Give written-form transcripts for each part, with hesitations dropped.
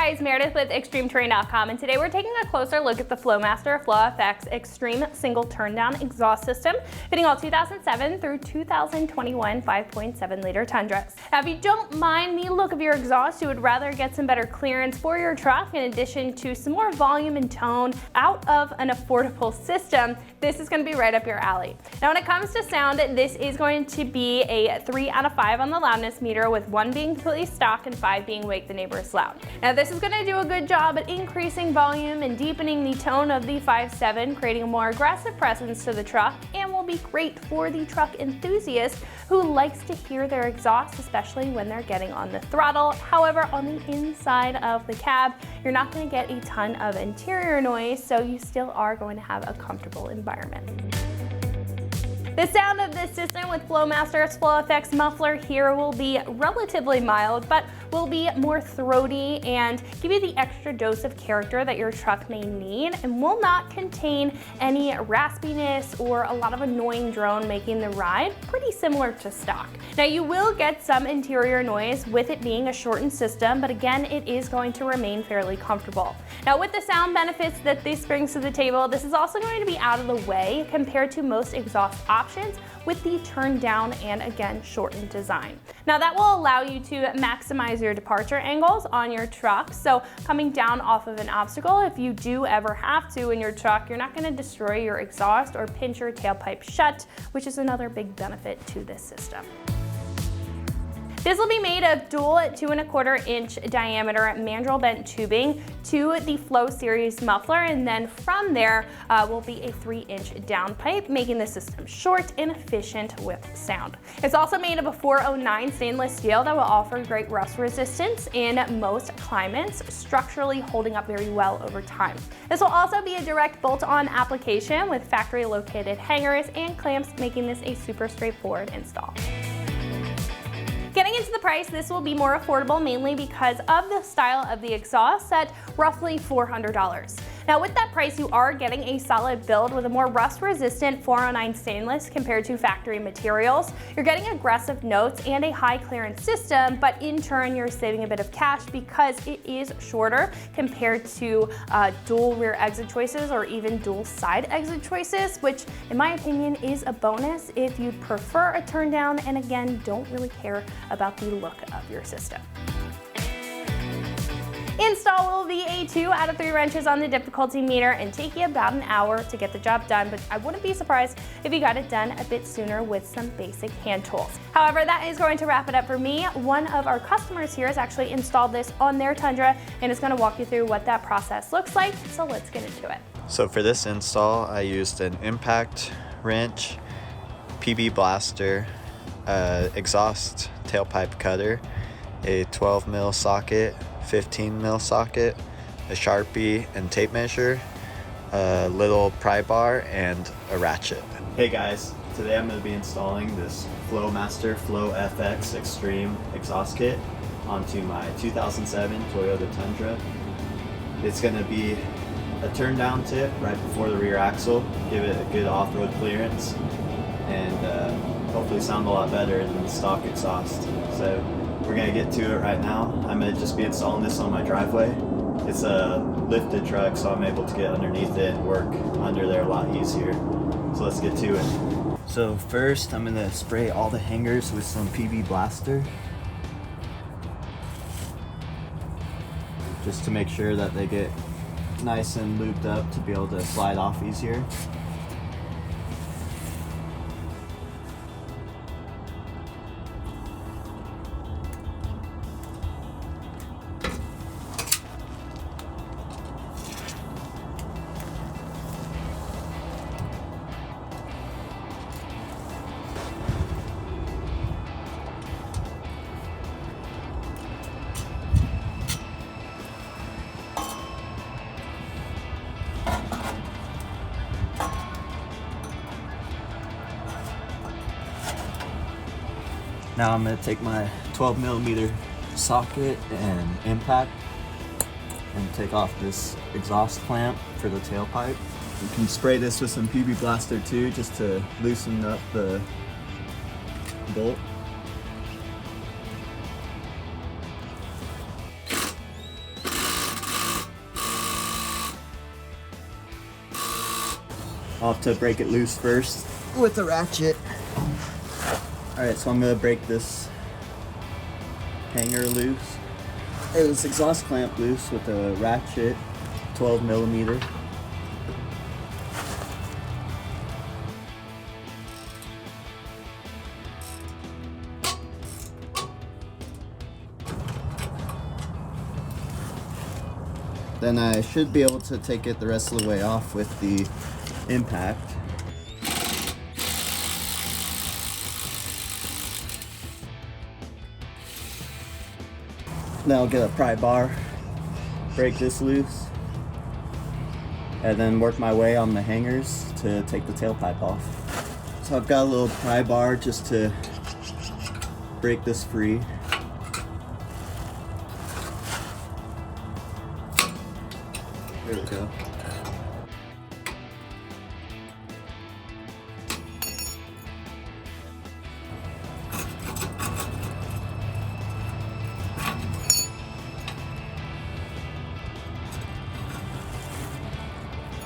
guys, Meredith with ExtremeTerrain.com, and today we're taking a closer look at the Flowmaster FlowFX Extreme Single Turndown Exhaust System, fitting all 2007 through 2021 5.7 liter Tundras. Now, if you don't mind the look of your exhaust, you would rather get some better clearance for your truck in addition to some more volume and tone out of an affordable system, this is going to be right up your alley. Now, when it comes to sound, this is going to be a 3 out of 5 on the loudness meter, with 1 being completely stock and 5 being Wake the Neighbors Loud. Now, this is going to do a good job at increasing volume and deepening the tone of the 5.7, creating a more aggressive presence to the truck, and will be great for the truck enthusiast who likes to hear their exhaust, especially when they're getting on the throttle. However, on the inside of the cab, you're not going to get a ton of interior noise, so you still are going to have a comfortable environment. The sound of this system with Flowmaster's FlowFX muffler here will be relatively mild, but will be more throaty and give you the extra dose of character that your truck may need, and will not contain any raspiness or a lot of annoying drone, making the ride pretty similar to stock. Now, you will get some interior noise with it being a shortened system, but again, it is going to remain fairly comfortable. Now, with the sound benefits that this brings to the table, this is also going to be out of the way compared to most exhaust options with the turn down and again shortened design. Now, that will allow you to maximize your departure angles on your truck. So coming down off of an obstacle, if you do ever have to in your truck, you're not going to destroy your exhaust or pinch your tailpipe shut, which is another big benefit to this system. This will be made of dual 2¼ inch diameter mandrel bent tubing to the Flow Series muffler, and then from there will be a 3-inch downpipe, making the system short and efficient with sound. It's also made of a 409 stainless steel that will offer great rust resistance in most climates, structurally holding up very well over time. This will also be a direct bolt-on application with factory located hangers and clamps, making this a super straightforward install. Getting into the price, this will be more affordable mainly because of the style of the exhaust at roughly $400. Now, with that price, you are getting a solid build with a more rust-resistant 409 stainless compared to factory materials. You're getting aggressive notes and a high clearance system, but in turn, you're saving a bit of cash because it is shorter compared to dual rear exit choices or even dual side exit choices, which in my opinion is a bonus if you'd prefer a turn down and again, don't really care about the look of your system. Install will be a 2 out of 3 wrenches on the difficulty meter and take you about an hour to get the job done, but I wouldn't be surprised if you got it done a bit sooner with some basic hand tools. However, that is going to wrap it up for me. One of our customers here has actually installed this on their Tundra and is going to walk you through what that process looks like, so let's get into it. So for this install, I used an impact wrench, PB blaster, exhaust tailpipe cutter, a 12 mil socket, 15 mil socket, a Sharpie and tape measure, a little pry bar, and a ratchet. Hey guys, today I'm going to be installing this Flowmaster FlowFX Extreme exhaust kit onto my 2007 Toyota Tundra. It's going to be a turn down tip right before the rear axle, give it a good off-road clearance, and hopefully sound a lot better than the stock exhaust. So we're going to get to it right now. I'm going to just be installing this on my driveway. It's a lifted truck, so I'm able to get underneath it and work under there a lot easier. So let's get to it. So first I'm going to spray all the hangers with some PB Blaster, just to make sure that they get nice and lubed up to be able to slide off easier. Now I'm going to take my 12 millimeter socket and impact and take off this exhaust clamp for the tailpipe. You can spray this with some PB Blaster too, just to loosen up the bolt. I'll have to break it loose first with the ratchet. Alright, so I'm gonna break this hanger loose, or this exhaust clamp loose with a ratchet, 12 millimeter. Then I should be able to take it the rest of the way off with the impact. Now I'll get a pry bar, break this loose, and then work my way on the hangers to take the tailpipe off. So I've got a little pry bar just to break this free. There we go.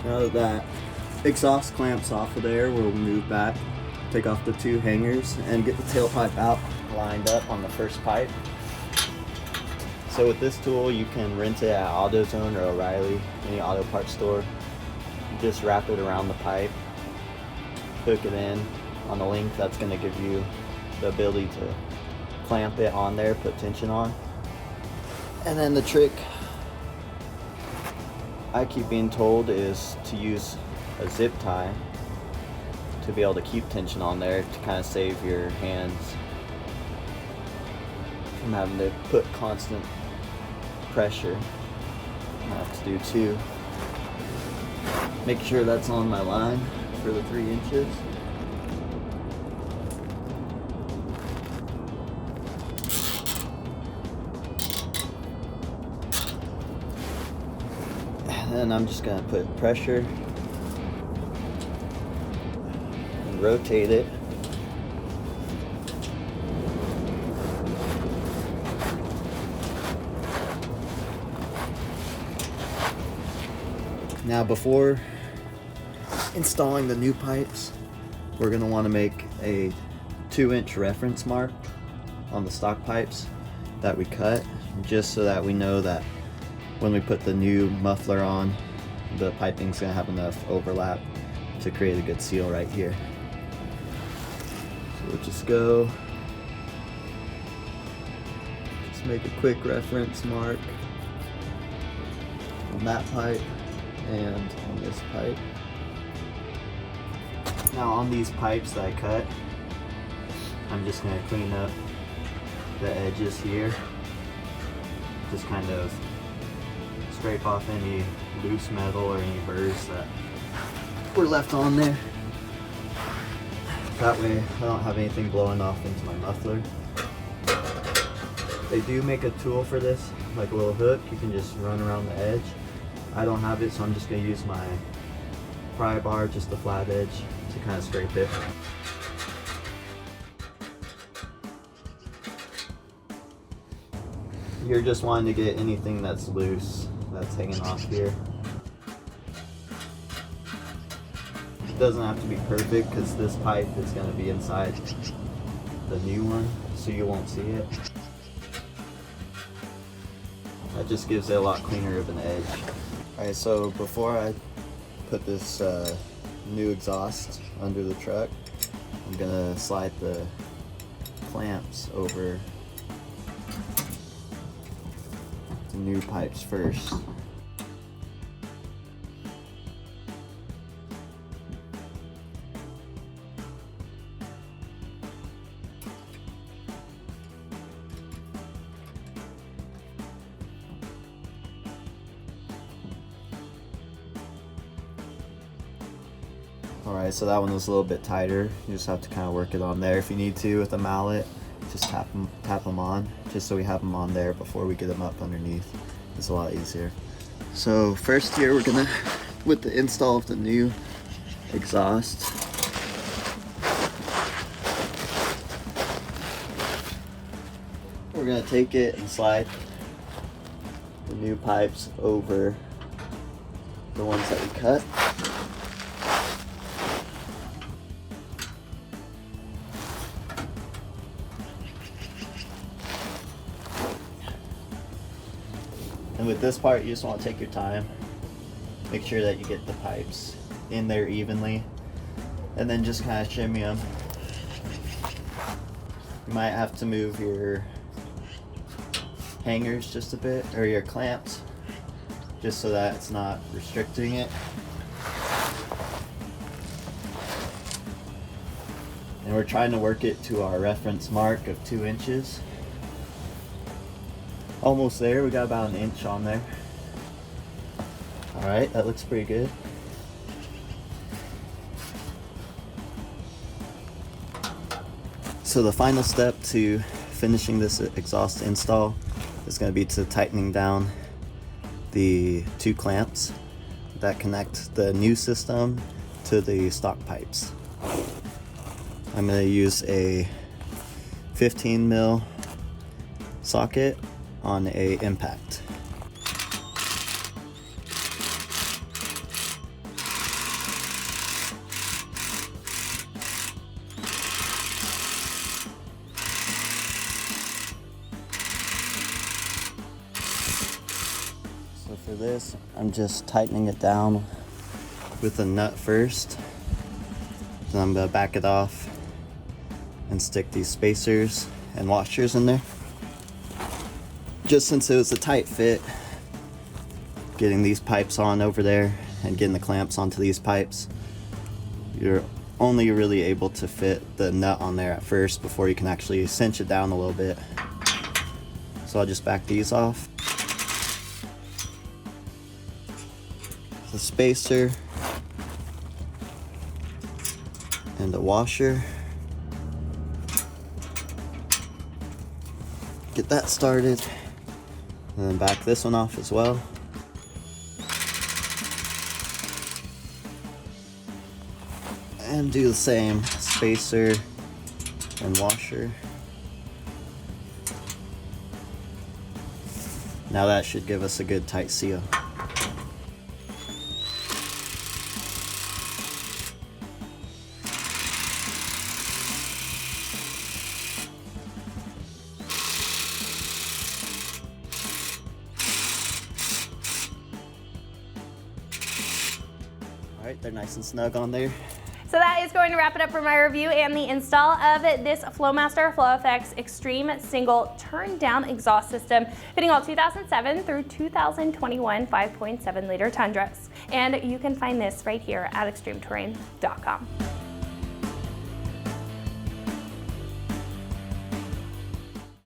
Now that that exhaust clamp's off of there, we'll move back, take off the two hangers, and get the tailpipe out lined up on the first pipe. So with this tool, you can rent it at AutoZone or O'Reilly, any auto parts store. You just wrap it around the pipe, hook it in on the length that's going to give you the ability to clamp it on there, put tension on. And then the trick I keep being told is to use a zip tie to be able to keep tension on there, to kind of save your hands from having to put constant pressure. I have to do too. Make sure that's on my line for the 3 inches. And then I'm just gonna put pressure and rotate it. Now before installing the new pipes, we're going to want to make a 2-inch reference mark on the stock pipes that we cut, just so that we know that when we put the new muffler on, the piping's going to have enough overlap to create a good seal right here. So we'll just make a quick reference mark on that pipe and on this pipe. Now on these pipes that I cut, I'm just going to clean up the edges here. Just kind of scrape off any loose metal or any burrs that were left on there. That way I don't have anything blowing off into my muffler. They do make a tool for this, like a little hook. You can just run around the edge. I don't have it, so I'm just going to use my pry bar, just the flat edge, to kind of scrape it. You're just wanting to get anything that's loose, that's hanging off here. It doesn't have to be perfect, because this pipe is going to be inside the new one, so you won't see it. That just gives it a lot cleaner of an edge. Alright, so before I put this new exhaust under the truck, I'm gonna slide the clamps over the new pipes first. Alright, so that one was a little bit tighter. You just have to kind of work it on there. If you need to with a mallet, just tap them on, just so we have them on there before we get them up underneath. It's a lot easier. So first here, we're gonna, with the install of the new exhaust, we're gonna take it and slide the new pipes over the ones that we cut. And with this part, you just want to take your time. Make sure that you get the pipes in there evenly. And then just kind of shimmy them. You might have to move your hangers just a bit, or your clamps, just so that it's not restricting it. And we're trying to work it to our reference mark of 2 inches. Almost there, we got about an inch on there. Alright, that looks pretty good. So the final step to finishing this exhaust install is going to be to tightening down the 2 clamps that connect the new system to the stock pipes. I'm going to use a 15 mil socket on a impact. So for this, I'm just tightening it down with a nut first. Then I'm going to back it off and stick these spacers and washers in there. Just since it was a tight fit, getting these pipes on over there and getting the clamps onto these pipes, you're only really able to fit the nut on there at first before you can actually cinch it down a little bit. So I'll just back these off. The spacer and a washer. Get that started, and then back this one off as well. And do the same, spacer and washer. Now that should give us a good tight seal. Alright, they're nice and snug on there. So that is going to wrap it up for my review and the install of this Flowmaster FlowFX Extreme Single Turn Down Exhaust System, fitting all 2007 through 2021 5.7 liter Tundras. And you can find this right here at extremeterrain.com.